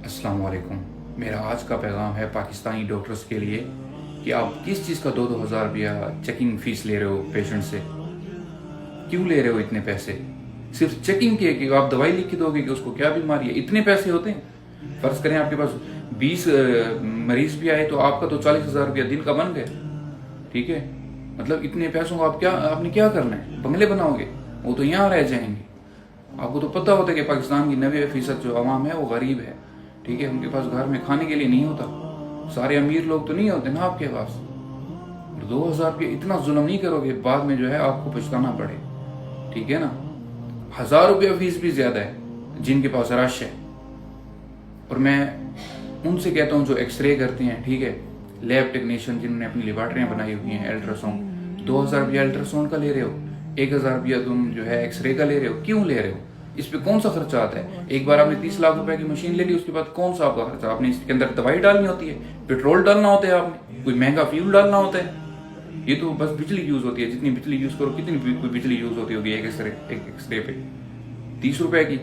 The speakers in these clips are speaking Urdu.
السلام علیکم. میرا آج کا پیغام ہے پاکستانی ڈاکٹرز کے لیے کہ آپ کس چیز کا 2,000 روپیہ چیکنگ فیس لے رہے ہو پیشنٹ سے. کیوں لے رہے ہو اتنے پیسے؟ صرف چیکنگ کے کہ آپ دوائی لکھ کے دو گے کہ اس کو کیا بیماری ہے. اتنے پیسے ہوتے ہیں؟ فرض کریں آپ کے پاس 20 مریض بھی آئے تو آپ کا تو 40,000 روپیہ دن کا بن گئے. ٹھیک ہے، مطلب اتنے پیسوں کو آپ نے کیا کرنا ہے؟ بنگلے بناؤ گے؟ وہ تو یہاں رہ جائیں گے. آپ کو تو پتہ ہوتا ہے کہ پاکستان کی 90% جو عوام ہے وہ غریب ہے. ٹھیک ہے، ان کے پاس گھر میں کھانے کے لیے نہیں ہوتا. سارے امیر لوگ تو نہیں ہوتے نا آپ کے پاس. 2,000 روپئے اتنا ظلم نہیں کرو گے بعد میں جو ہے آپ کو پچھتانا پڑے. ٹھیک ہے نا، 1,000 روپیہ فیس بھی زیادہ ہے جن کے پاس رش ہے. اور میں ان سے کہتا ہوں جو ایکس رے کرتے ہیں، ٹھیک ہے، لیب ٹیکنیشین جنہوں نے اپنی لیبارٹریاں بنائی ہوئی ہیں، الٹرا ساؤنڈ، 2,000 روپیہ الٹرا ساؤنڈ کا لے رہے ہو، 1,000 روپیہ تم جو ہے ایکس رے کا لے رہے ہو. کیوں لے رہے ہو؟ اس پہ کون سا خرچہ آتا ہے؟ ایک بار آپ نے 30 لاکھ روپے کی مشین لے لی، اس کے بعد کون سا آپ کا خرچہ؟ آپ نے اس کے اندر دوائی ڈالنی ہوتی ہے، پیٹرول ڈالنا ہوتا ہے، آپ نے کوئی مہنگا فیول ڈالنا ہوتا ہے. یہ تو بس بجلی یوز ہوتی ہے. جتنی بجلی یوز کرو، کتنی کوئی بجلی یوز ہوتی ہوگی ایک ایکس رے پہ؟ 30 روپے کی.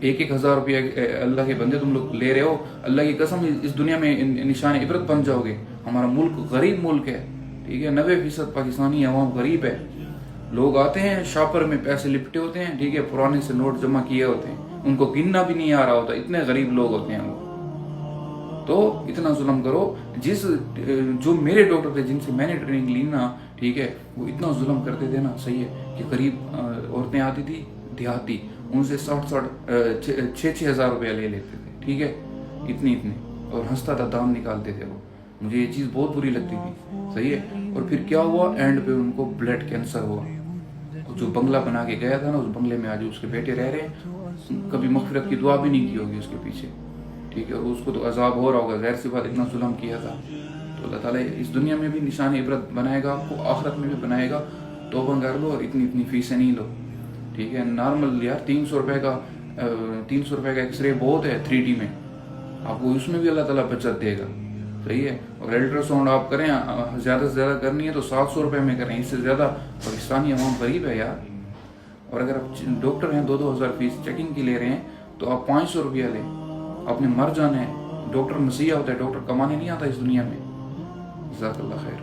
1,000 روپیہ اللہ کے بندے تم لوگ لے رہے ہو. اللہ کی قسم اس دنیا میں نشان عبرت بن جاؤ گے. ہمارا ملک غریب ملک ہے. ٹھیک ہے، 90% پاکستانی عوام غریب ہے. لوگ آتے ہیں شاپر میں پیسے لپٹے ہوتے ہیں، ٹھیک ہے، پرانے سے نوٹ جمع کیے ہوتے ہیں، ان کو گننا بھی نہیں آ رہا ہوتا. اتنے غریب لوگ ہوتے ہیں وہ. تو اتنا ظلم کرو. جو میرے ڈاکٹر تھے جن سے میں نے ٹریننگ لی نا، ٹھیک ہے، وہ اتنا ظلم کرتے تھے نا، صحیح ہے، کہ غریب عورتیں آتی تھی دیہاتی، ان سے 6,000 روپیہ لے لیتے تھے. ٹھیک ہے، اتنے اور ہنستا تھا دام نکالتے تھے وہ. مجھے یہ چیز بہت بری لگتی تھی. صحیح ہے. اور پھر کیا ہوا؟ اینڈ پہ ان کو بلڈ کینسر ہوا. جو بنگلہ بنا کے گیا تھا نا، اس بنگلے میں آج اس کے بیٹے رہ رہے ہیں. کبھی مغفرت کی دعا بھی نہیں کی ہوگی اس کے پیچھے. ٹھیک ہے، اس کو تو عذاب ہو رہا ہوگا، ظاہر سی بات، اتنا ظلم کیا تھا. تو اللہ تعالیٰ اس دنیا میں بھی نشان عبرت بنائے گا آپ کو، آخرت میں بھی بنائے گا. توبہ کر لو اور اتنی فیسیں نہیں لو. ٹھیک ہے، نارمل یار 300 روپے کا ایکس رے بہت ہے 3D میں. آپ کو اس میں بھی اللہ تعالیٰ بچت دے گا. صحیح ہے. اور الٹرا ساؤنڈ آپ کریں، زیادہ سے زیادہ کرنی ہے تو 700 روپے میں کریں. اس سے زیادہ پاکستانی عوام غریب ہے یار. اور اگر آپ ڈاکٹر ہیں 2,000 فیس چیکنگ کی لے رہے ہیں تو آپ 500 روپیہ لیں. آپ نے مر جانا ہے. ڈاکٹر مسیحا ہوتا ہے، ڈاکٹر کمانے نہیں آتا اس دنیا میں. جزاک اللہ خیر.